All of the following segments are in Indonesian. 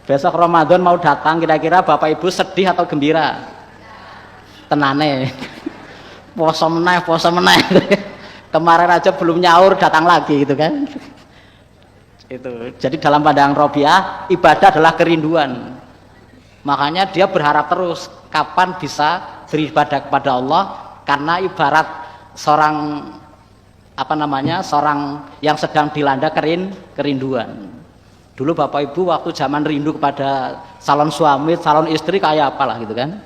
Besok Ramadan mau datang, kira-kira Bapak Ibu sedih atau gembira? Tenane. Poso meneh, poso meneh. Kemarin aja belum nyaur datang lagi gitu kan. Itu. Jadi dalam pandangan Robiah, ibadah adalah kerinduan. Makanya dia berharap terus kapan bisa beribadah kepada Allah, karena ibarat seorang seorang yang sedang dilanda kerinduan. Dulu Bapak Ibu waktu zaman rindu kepada calon suami, calon istri kayak apalah gitu kan.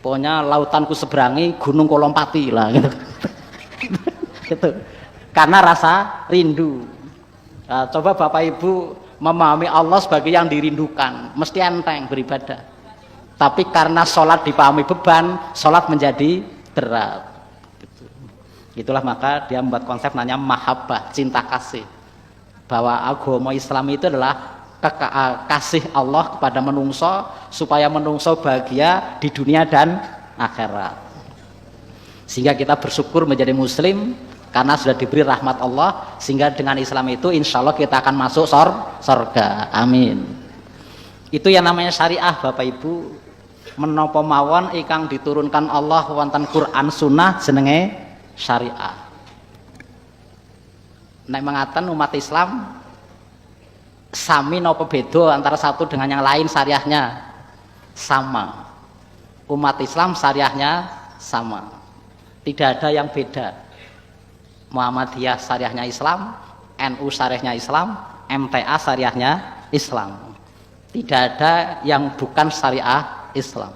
Pokoknya lautanku seberangi, gunungku lompati lah gitu. Gitu. Karena rasa rindu. Nah, coba Bapak Ibu memahami Allah sebagai yang dirindukan, mesti enteng beribadah. Tapi karena sholat dipahami beban, sholat menjadi berat. Gitu. Itulah maka dia membuat konsep namanya mahabbah, cinta kasih. Bahwa agama Islam itu adalah kasih Allah kepada menungso supaya menungso bahagia di dunia dan akhirat. Sehingga kita bersyukur menjadi muslim karena sudah diberi rahmat Allah, sehingga dengan Islam itu insya Allah kita akan masuk surga. Amin. Itu yang namanya syariah Bapak Ibu. Menapa mawon ingkang diturunkan Allah wonten Quran Sunnah jenenge syariah. Nek mengatakan umat Islam sami napa beda antara satu dengan yang lain, syariahnya sama. Umat Islam syariahnya sama, tidak ada yang beda. Muhammadiyah syariahnya Islam, NU syariahnya Islam, MTA syariahnya Islam. Tidak ada yang bukan syariah Islam.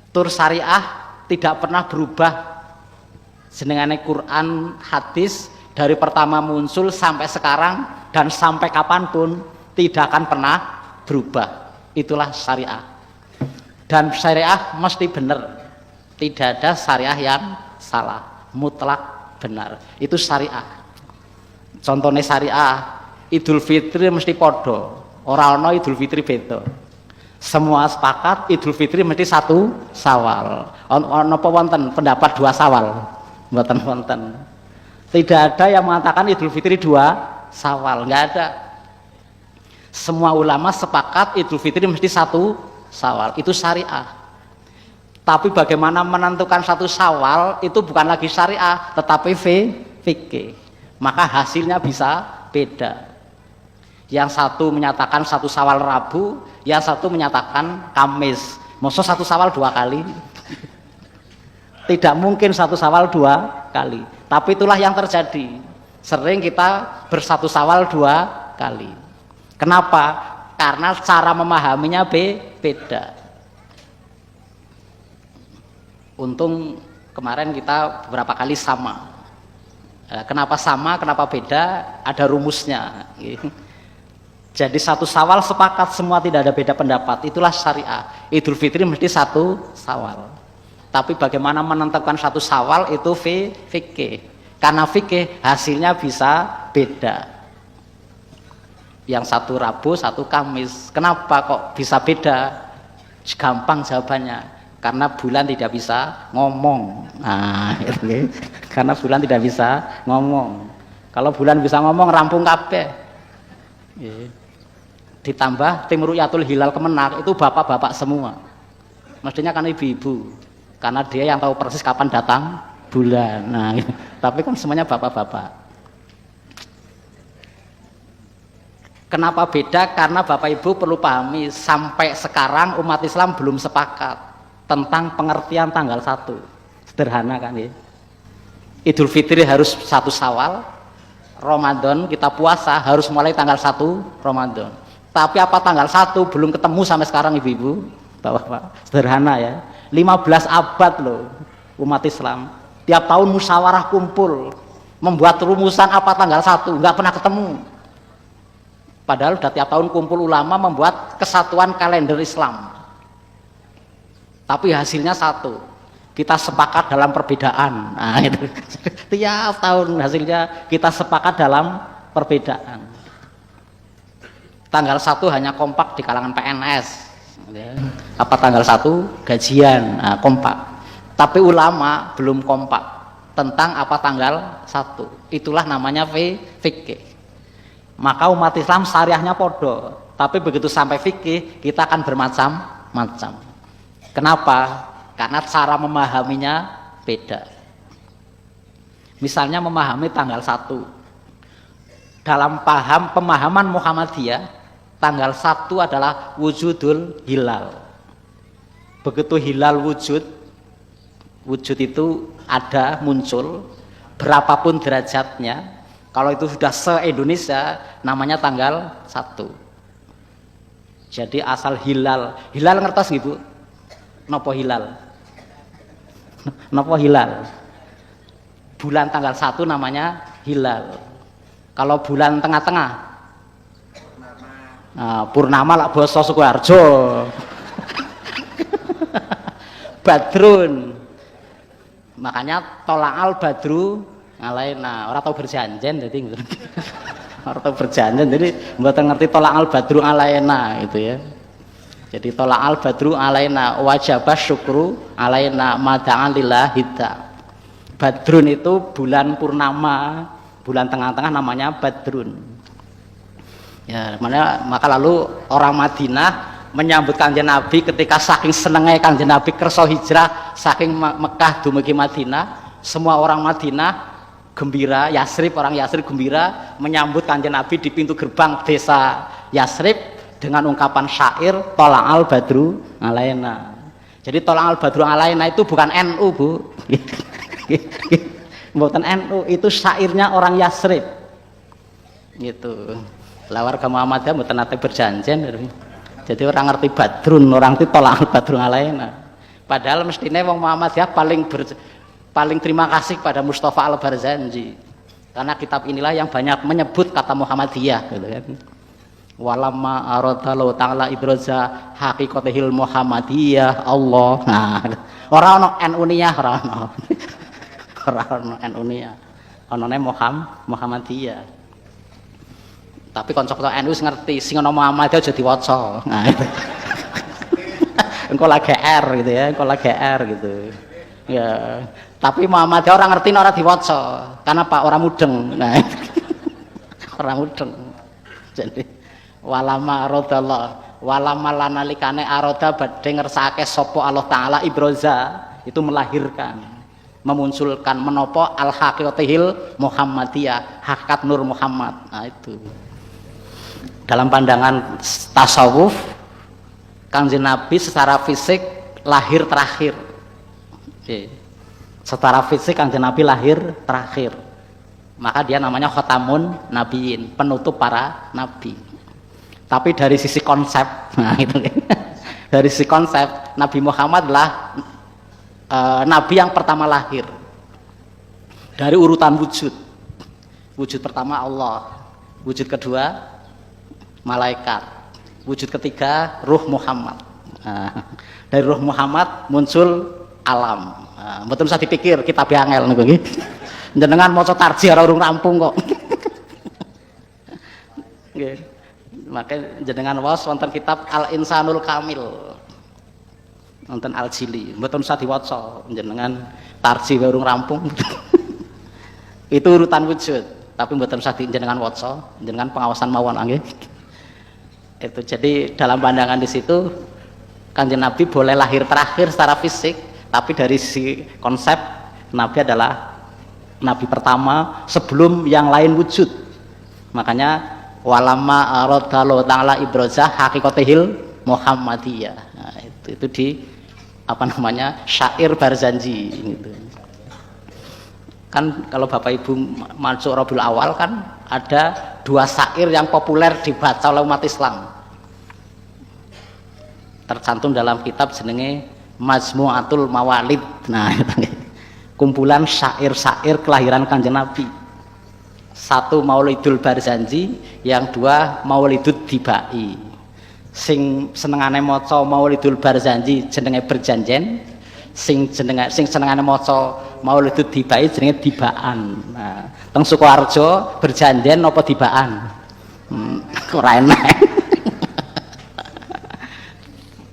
Tur syariah tidak pernah berubah. Jenengane Quran, hadis dari pertama muncul sampai sekarang dan sampai kapanpun tidak akan pernah berubah. Itulah syariah. Dan syariah mesti benar. Tidak ada syariah yang salah, mutlak benar. Itu syariah. Contohnya syariah, Idul Fitri mesti podo. Ora ana Idul Fitri beda. Semua sepakat Idul Fitri mesti satu Syawal. Ana apa wonten pendapat dua Syawal? Mboten wonten. Tidak ada yang mengatakan Idul Fitri 2 Syawal, nggak ada. Semua ulama sepakat Idul Fitri mesti 1 Syawal, itu syariah. Tapi bagaimana menentukan 1 Syawal itu bukan lagi syariah, tetapi fikih. Maka hasilnya bisa beda. Yang satu menyatakan 1 Syawal Rabu, yang satu menyatakan Kamis. Masa 1 Syawal 2 kali? Tidak mungkin 1 Syawal 2 kali. Tapi itulah yang terjadi. Sering kita bersatu Syawal 2 kali. Kenapa? Karena cara memahaminya beda. Untung kemarin kita beberapa kali sama. Kenapa sama? Kenapa beda? Ada rumusnya. Jadi 1 Syawal sepakat semua, tidak ada beda pendapat. Itulah syariah. Idul Fitri mesti 1 Syawal. Tapi bagaimana menentukan 1 Syawal itu fikih. Karena fikih hasilnya bisa beda. Yang 1 Rabu, 1 Kamis. Kenapa kok bisa beda? Gampang jawabannya. Karena bulan tidak bisa ngomong. Nah, itu. Karena bulan tidak bisa ngomong. Kalau bulan bisa ngomong rampung kabeh. Ditambah tim Ru'yatul Hilal Kemenak itu bapak-bapak semua. Mestinya kan ibu-ibu. Karena dia yang tahu persis kapan datang bulan. Nah, tapi kan semuanya bapak-bapak. Kenapa beda? Karena Bapak Ibu perlu pahami, sampai sekarang umat Islam belum sepakat tentang pengertian tanggal 1. Sederhana kan ya. Idul Fitri harus 1 Syawal, Ramadan kita puasa harus mulai tanggal 1 Ramadan. Tapi apa tanggal 1 belum ketemu sampai sekarang ibu-ibu, bapak-bapak. Sederhana ya. 15 abad loh umat Islam. Tiap tahun musyawarah kumpul membuat rumusan apa tanggal 1, nggak pernah ketemu. Padahal udah tiap tahun kumpul ulama membuat kesatuan kalender Islam. Tapi hasilnya 1. Kita sepakat dalam perbedaan. Nah, itu. Tiap tahun hasilnya kita sepakat dalam perbedaan. Tanggal 1 hanya kompak di kalangan PNS. Apa tanggal 1 gajian, nah, kompak. Tapi ulama belum kompak tentang apa tanggal 1. Itulah namanya fikih. Maka umat Islam syariahnya podo, tapi begitu sampai fikih kita akan bermacam-macam. Kenapa? Karena cara memahaminya beda. Misalnya memahami tanggal 1. Dalam pemahaman Muhammadiyah, tanggal 1 adalah wujudul hilal. Begitu hilal wujud itu ada, muncul, berapapun derajatnya. Kalau itu sudah se-Indonesia, namanya tanggal 1. Jadi asal hilal ngertos gitu. Nopo hilal? Nopo hilal? Bulan tanggal 1 namanya hilal. Kalau bulan tengah-tengah, purnama lah basa Sukoharjo. Badrun. Makanya tola'al badru alaina. Orang tahu berjanjian jadi orang tahu berjanjian jadi mboten ngerti tola'al badru alaina gitu ya. Jadi tola'al badru alaina wajibah syukru alaina mada'an lillahi. Badrun itu bulan purnama, bulan tengah-tengah namanya badrun. Ya, maka lalu orang Madinah menyambut Kanjeng Nabi ketika saking senengnya Kanjeng Nabi kersa hijrah saking Mekah dumugi Madinah, semua orang Madinah gembira, orang Yasrib gembira menyambut Kanjeng Nabi di pintu gerbang desa Yasrib dengan ungkapan syair tola'al badru alaina. Jadi tola'al badru alaina itu bukan NU, Bu. Bukan NU, itu syairnya orang Yasrib. Gitu. Lah warga Muhammadiyah mboten nate berjanjian. Jadi orang ngerti badrun, orang itu tola'al badrun alaina. Padahal mestinya wong Muhammadiyah paling terima kasih pada Mustafa Al-Barzanji. Karena kitab inilah yang banyak menyebut kata Muhammadiyah gitu kan. Walamma aradallahu ta'ala ibraza haqiqatihil Muhammadiyah Allah. Nah, ora ono NU-nya ora ono. Ora ono NU-nya. Onone Muhammadiyah. Tapi kanca-kanca NU ngerti sing ana Muhammadiyah aja diwaca. Nah, itu. Engko lagi R gitu ya, engko lagi R gitu. Ya, tapi Muhammadiyah orang ngerti ora diwaca. Karena Pak orang mudeng. Nah, orang mudeng. Jadi walama aradallah walama lanalikane aroda badhe ngersakake sapa Allah taala ibroza itu melahirkan, memunculkan menopo al haqiqatihil Muhammadiyah, hakikat Nur Muhammad. Nah, itu dalam pandangan tasawuf Kanjeng Nabi secara fisik lahir terakhir. Secara fisik Kanjeng Nabi lahir terakhir, maka dia namanya khotamun nabiyin, penutup para nabi. Tapi dari sisi konsep, nah itu dari sisi konsep Nabi Muhammad adalah nabi yang pertama lahir dari urutan wujud. Wujud pertama Allah, wujud kedua malaikat, wujud ketiga ruh Muhammad. Nah, dari ruh Muhammad muncul alam. Nah, betul usah dipikir kitab angel niku nggih. Jenengan maca tarjih ora urung rampung kok. Nggih. Maka jenengan waos wonten kitab Al Insanul Kamil. Wonten Al Jili, mboten usah diwaca, jenengan tarjih urung rampung. Itu urutan wujud, tapi mboten usah jenengan waca, jenengan pengawasan mawon nggih. Itu jadi dalam pandangan di situ Kanjeng Nabi boleh lahir terakhir secara fisik, tapi dari si konsep Nabi adalah Nabi pertama sebelum yang lain wujud. Makanya walamma aradallahu ta'ala ibroza haqiqatihil Muhammadiyah. Nah, itu di apa namanya syair Barzanji gitu. Kan kalau Bapak Ibu masuk Rabiul Awal kan ada 2 syair yang populer dibaca oleh umat Islam. Tercantum dalam kitab jenenge Majmu'atul Mawalid. Nah, itu kumpulan syair-syair kelahiran Kanjeng Nabi. 1 Maulidul Barzanji, yang 2 Maulidud Dibai. Sing senengane maca Maulidul Barzanji jenenge berjanjen, sing senengane maca Maulidud Dibai jenenge dibaan. Nah, teng Sukoharjo berjanjen apa dibaan? Ora enak.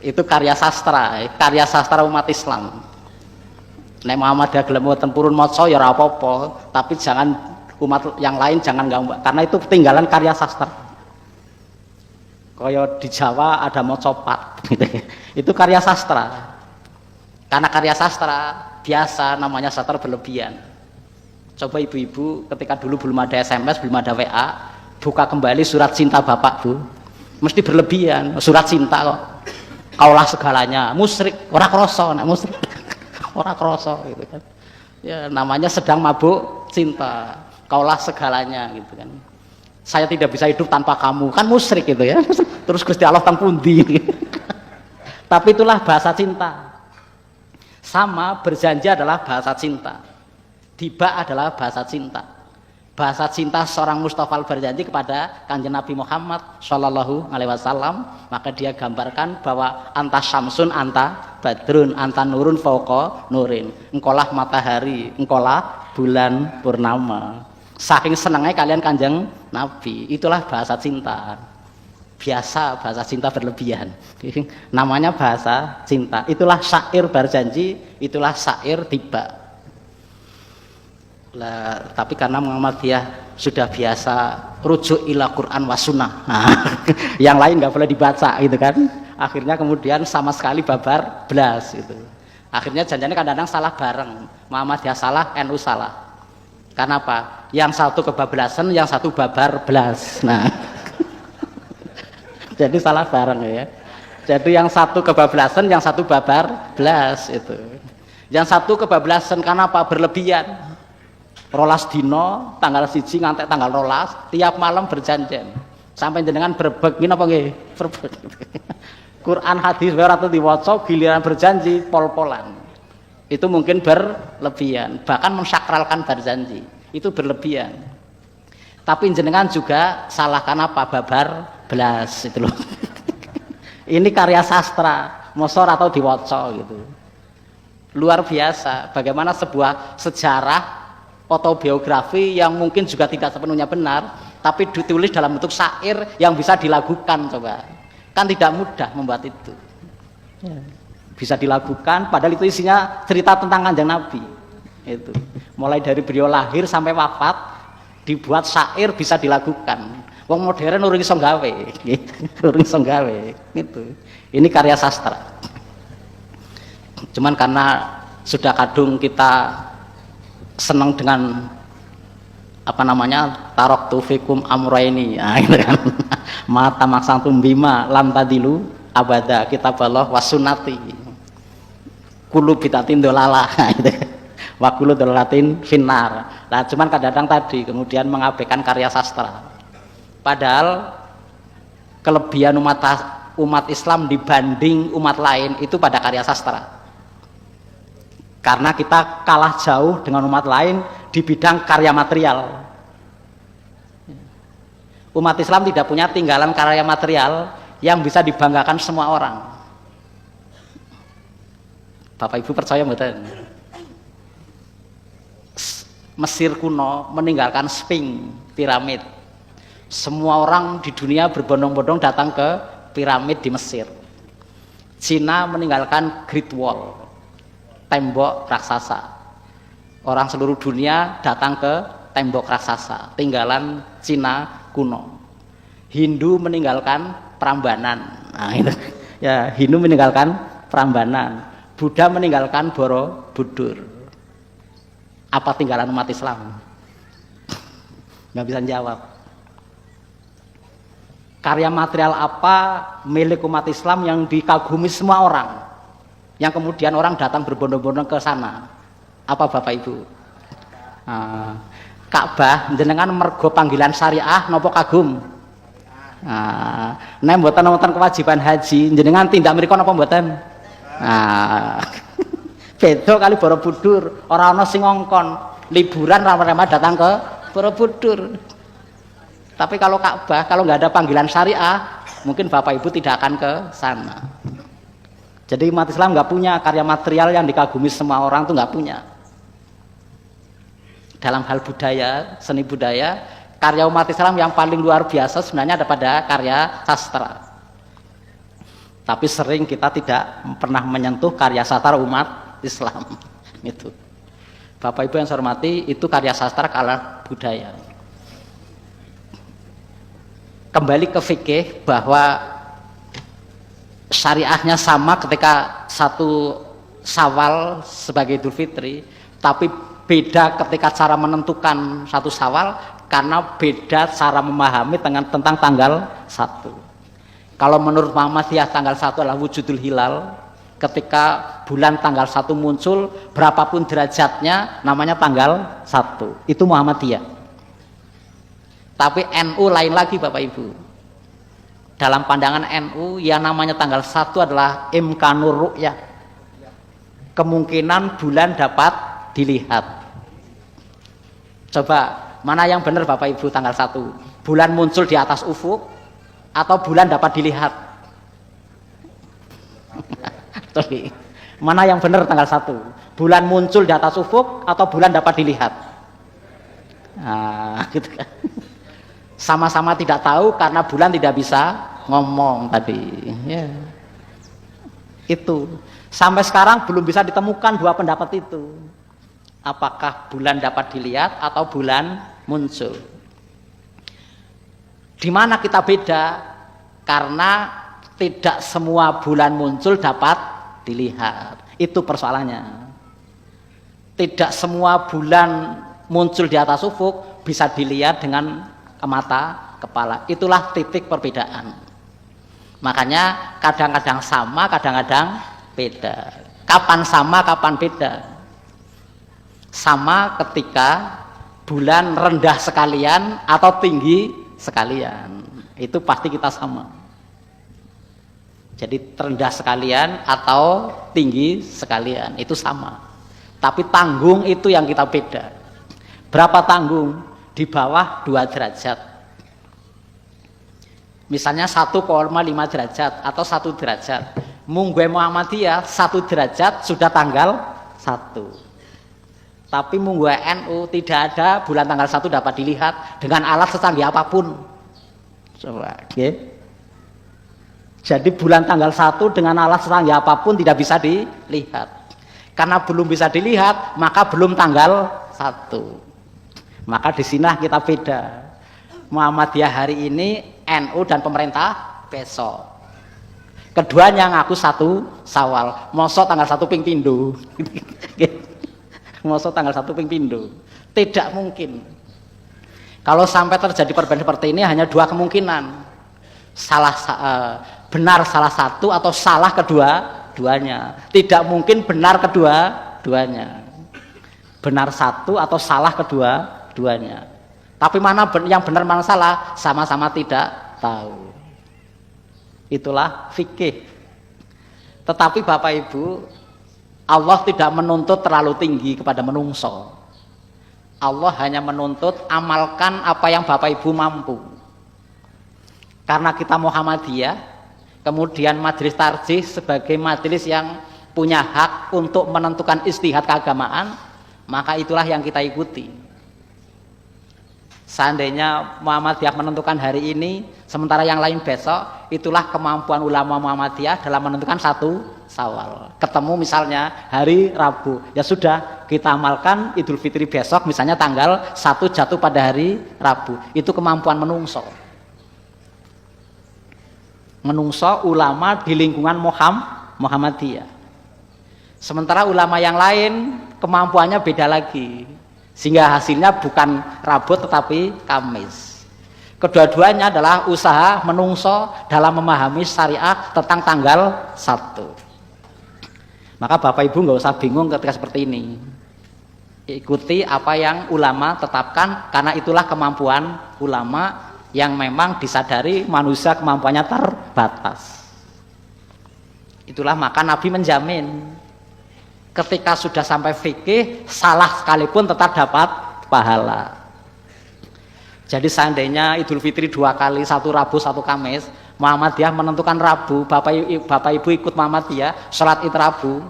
Itu karya sastra umat Islam. Nek Muhammadiyah gelem mboten purun maca ya ora apa-apa, tapi jangan umat yang lain jangan ganggu, karena itu ketinggalan karya sastra. Kaya di Jawa ada mocopat gitu. Itu karya sastra. Karena karya sastra biasa namanya sastra berlebihan. Coba ibu-ibu ketika dulu belum ada SMS, belum ada WA, buka kembali surat cinta bapak bu, mesti berlebihan. Surat cinta kok, kaulah segalanya, musyrik, ora kroso, nak musyrik, ora kroso gitu kan. Ya namanya sedang mabuk cinta, kaulah segalanya gitu kan. Saya tidak bisa hidup tanpa kamu, kan musyrik gitu ya. Terus Gusti Allah tang pundi. Tapi itulah bahasa cinta. Sama berjanji adalah bahasa cinta. Tiba adalah bahasa cinta. Bahasa cinta seorang Mustafa berjanji kepada Kanjeng Nabi Muhammad Shallallahu Alaihi Wasallam, maka dia gambarkan bahwa anta syamsun, anta badrun, anta nurun fauqa nurin. Engkaulah matahari, engkaulah bulan purnama. Saking senangnya kalian Kanjeng Nabi, itulah bahasa cinta. Biasa bahasa cinta berlebihan. Namanya bahasa cinta. Itulah syair berjanji, itulah syair tiba. Lah, tapi karena Muhammadiyah sudah biasa rujuk ila Quran wa sunnah, yang lain nggak boleh dibaca gitu kan. Akhirnya kemudian sama sekali babar belas gitu. Akhirnya janjinya kadang-kadang salah bareng. Muhammadiyah salah, NU salah. Karena apa? Yang satu kebablasan, yang satu babar belas. Nah, jadi salah bareng ya. Jadi yang satu kebablasan, yang satu babar belas itu. Yang satu kebablasan karena apa? Berlebihan. Rolas dino tanggal 1 ngantek tanggal rolas tiap malam berjanjian sampai jenengan berbeg ngene apa nggih berbeg. Quran hadis ora tau diwaca giliran berjanji pol-polan. Itu mungkin berlebihan, bahkan mensakralkan berjanji. Itu berlebihan. Tapi jenengan juga salahkan apa? Babar belas itu loh. Ini karya sastra, mosor atau diwaca gitu. Luar biasa bagaimana sebuah sejarah autobiografi yang mungkin juga tidak sepenuhnya benar, tapi ditulis dalam bentuk syair yang bisa dilagukan. Coba kan tidak mudah membuat itu ya. Bisa dilagukan padahal itu isinya cerita tentang Kanjeng Nabi. Itu mulai dari beliau lahir sampai wafat dibuat syair bisa dilagukan. Wong modern urung iso gawe urung iso gawe gitu. Ini karya sastra. Cuman karena sudah kadung kita senang dengan apa namanya tarok tufikum amroini, nah, gitu kan. Mata maksantum bima lam tadilu abada kitaballah wasunati kulu bitatin dolala gitu. Wa kulu dolalatin finnar. Nah cuman kadang-kadang tadi kemudian mengabaikan karya sastra, padahal kelebihan umat Islam dibanding umat lain itu pada karya sastra. Karena kita kalah jauh dengan umat lain di bidang karya material. Umat Islam tidak punya tinggalan karya material yang bisa dibanggakan semua orang. Bapak Ibu percaya mboten? Mesir kuno meninggalkan Sphinx, piramid. Semua orang di dunia berbondong-bondong datang ke piramid di Mesir. Cina meninggalkan Great Wall, tembok raksasa. Orang seluruh dunia datang ke tembok raksasa, tinggalan Cina kuno. Hindu meninggalkan Prambanan. Nah, itu. Ya, Hindu meninggalkan Prambanan. Buddha meninggalkan Borobudur. Apa tinggalan umat Islam? Nggak bisa jawab. Karya material apa milik umat Islam yang dikagumi semua orang? Yang kemudian orang datang berbondong-bondong ke sana. Apa Bapak Ibu? Ka'bah jenengan mergo panggilan syariah nopo kagum? Nek mboten wonten kewajiban haji jenengan tindak mriku napa mboten? Beda kali Borobudur, ora ana sing ngongkon liburan ramai-ramai datang ke Borobudur. Tapi kalau Ka'bah kalau nggak ada panggilan syariah mungkin Bapak Ibu tidak akan ke sana. Jadi umat Islam nggak punya karya material yang dikagumi semua orang, tuh nggak punya. Dalam hal budaya, seni budaya, karya umat Islam yang paling luar biasa sebenarnya ada pada karya sastra. Tapi sering kita tidak pernah menyentuh karya sastra umat Islam. Itu. Bapak Ibu yang saya hormati, itu karya sastra kalah budaya. Kembali ke fikih bahwa syariahnya sama ketika satu Syawal sebagai Idul Fitri, tapi beda ketika cara menentukan satu Syawal karena beda cara memahami tentang tanggal 1. Kalau menurut Muhammadiyah tanggal 1 adalah wujudul hilal, ketika bulan tanggal 1 muncul berapapun derajatnya namanya tanggal 1. Itu Muhammadiyah. Tapi NU lain lagi Bapak Ibu. Dalam pandangan NU yang namanya tanggal 1 adalah imkanur ru'yah, kemungkinan bulan dapat dilihat. Coba mana yang benar Bapak Ibu tanggal 1? Bulan muncul di atas ufuk atau bulan dapat dilihat? Mana yang benar tanggal 1? Bulan muncul di atas ufuk atau bulan dapat dilihat? Nah, gitu kan. Sama-sama tidak tahu karena bulan tidak bisa ngomong tadi ya. Itu sampai sekarang belum bisa ditemukan dua pendapat itu, apakah bulan dapat dilihat atau bulan muncul. Di mana kita beda? Karena tidak semua bulan muncul dapat dilihat, itu persoalannya. Tidak semua bulan muncul di atas ufuk bisa dilihat dengan mata kepala, itulah titik perbedaan. Makanya kadang-kadang sama, kadang-kadang beda. Kapan sama, kapan beda? Sama ketika bulan rendah sekalian atau tinggi sekalian, itu pasti kita sama. Jadi rendah sekalian atau tinggi sekalian itu sama. Tapi tanggung itu yang kita beda. Berapa tanggung? Di bawah 2 derajat. Misalnya 1,5 derajat atau 1 derajat. Munggue Muhammadiyah 1 derajat sudah tanggal 1. Tapi munggue NU tidak ada bulan tanggal 1 dapat dilihat dengan alat secanggih apapun. Coba, okay. Jadi bulan tanggal 1 dengan alat secanggih apapun tidak bisa dilihat. Karena belum bisa dilihat, maka belum tanggal 1. Maka di sini kita beda. Muhammadiyah hari ini, NU dan pemerintah besok. Keduanya ngaku 1 Syawal. Mosok tanggal 1 ping pindho. Mosok tanggal 1 ping pindho. Tidak mungkin. Kalau sampai terjadi perbedaan seperti ini hanya 2 kemungkinan. Benar salah satu atau salah kedua-duanya. Tidak mungkin benar kedua-duanya. Benar satu atau salah kedua-duanya. Tapi mana yang benar mana salah sama-sama tidak tahu. Itulah fikih. Tetapi Bapak Ibu, Allah tidak menuntut terlalu tinggi kepada menungso. Allah hanya menuntut amalkan apa yang Bapak Ibu mampu. Karena kita Muhammadiyah, kemudian majelis tarjih sebagai majelis yang punya hak untuk menentukan istihad keagamaan, maka itulah yang kita ikuti. Seandainya Muhammadiyah menentukan hari ini, sementara yang lain besok, itulah kemampuan ulama Muhammadiyah dalam menentukan 1 Syawal. Ketemu misalnya hari Rabu, ya sudah kita amalkan Idul Fitri besok, misalnya tanggal 1 jatuh pada hari Rabu. Itu kemampuan menungso. Menungso ulama di lingkungan Muhammadiyah. Sementara ulama yang lain kemampuannya beda lagi. Sehingga hasilnya bukan Rabu tetapi Kamis. Kedua-duanya adalah usaha menungso dalam memahami syariah tentang tanggal 1. Maka Bapak Ibu nggak usah bingung ketika seperti ini. Ikuti apa yang ulama tetapkan, karena itulah kemampuan ulama yang memang disadari manusia kemampuannya terbatas. Itulah maka Nabi menjamin ketika sudah sampai fikih, salah sekalipun tetap dapat pahala. Jadi seandainya Idul Fitri 2 kali, 1 Rabu, 1 Kamis, Muhammadiyah menentukan Rabu, Bapak Ibu ikut Muhammadiyah, sholat Id Rabu,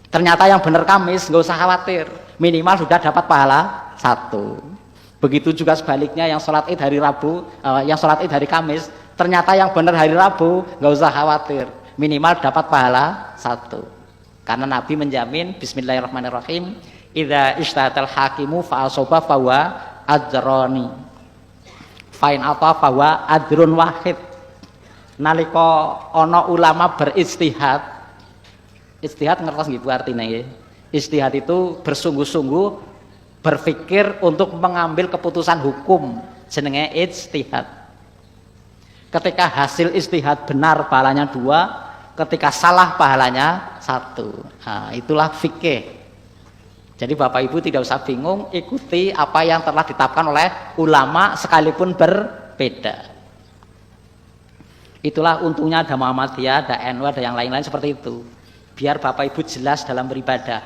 ternyata yang benar Kamis, nggak usah khawatir, minimal sudah dapat pahala 1. Begitu juga sebaliknya yang sholat Id hari Rabu, yang sholat Id hari Kamis, ternyata yang benar hari Rabu, nggak usah khawatir, minimal dapat pahala 1. Karena Nabi menjamin, Bismillahirrahmanirrahim, idza ijtahadal hakimu fa asaba fawa ajroni fa'in apa fawa adrun wahid. Nalika ana ulama berijtihad, ijtihad ngertos nggih Bu artine nggih. Ijtihad itu bersungguh-sungguh berpikir untuk mengambil keputusan hukum, jenenge ijtihad. Ketika hasil ijtihad benar pahalanya 2, ketika salah pahalanya 1. Nah, itulah fikih. Jadi Bapak Ibu tidak usah bingung, ikuti apa yang telah ditetapkan oleh ulama sekalipun berbeda. Itulah untungnya ada Muhammadiyah, ada NU, ada yang lain-lain seperti itu. Biar Bapak Ibu jelas dalam beribadah.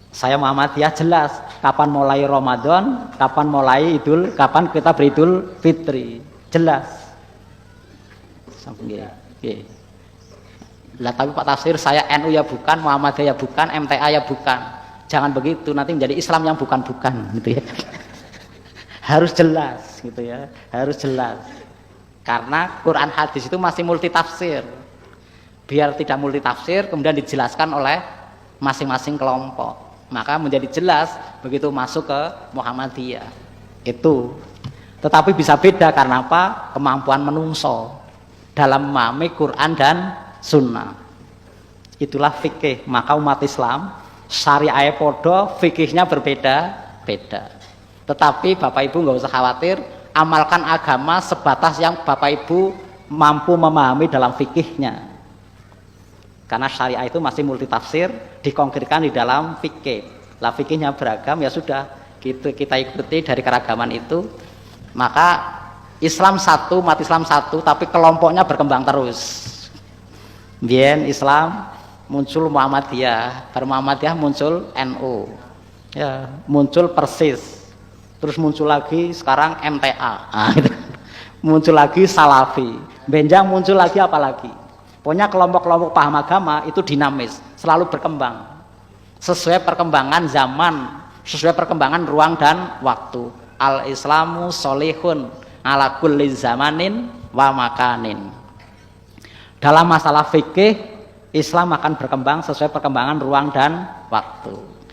Saya Muhammadiyah jelas kapan mulai Ramadan, kapan mulai Idul, kapan kita beridul Fitri. Jelas. Sampai lah tapi Pak Tafsir saya NU ya bukan, Muhammadiyah ya bukan, MTA ya bukan. Jangan begitu, nanti menjadi Islam yang bukan-bukan gitu ya. Harus jelas gitu ya, harus jelas. Karena Quran hadis itu masih multitafsir. Biar tidak multitafsir kemudian dijelaskan oleh masing-masing kelompok. Maka menjadi jelas begitu masuk ke Muhammadiyah. Itu. Tetapi bisa beda karena apa? Kemampuan menungso dalam memahami Quran dan Sunnah. Itulah fikih. Maka umat Islam syariah podo, fikihnya berbeda-beda. Tetapi Bapak Ibu nggak usah khawatir, amalkan agama sebatas yang Bapak Ibu mampu memahami dalam fikihnya. Karena syariah itu masih multitafsir, dikonkretkan di dalam fikih. Lah fikihnya beragam, ya sudah kita ikuti dari keragaman itu. Maka Islam satu, umat Islam satu, tapi kelompoknya berkembang terus. Bien Islam muncul Muhammadiyah, baru Muhammadiyah muncul NU, ya muncul Persis, terus muncul lagi sekarang MTA, gitu. Muncul lagi Salafi, benjang muncul lagi apa lagi? Pokoknya kelompok-kelompok paham agama itu dinamis, selalu berkembang sesuai perkembangan zaman, sesuai perkembangan ruang dan waktu. Al-Islamu solihun ala kulli zamanin wa makanin. Dalam masalah fikih, Islam akan berkembang sesuai perkembangan ruang dan waktu.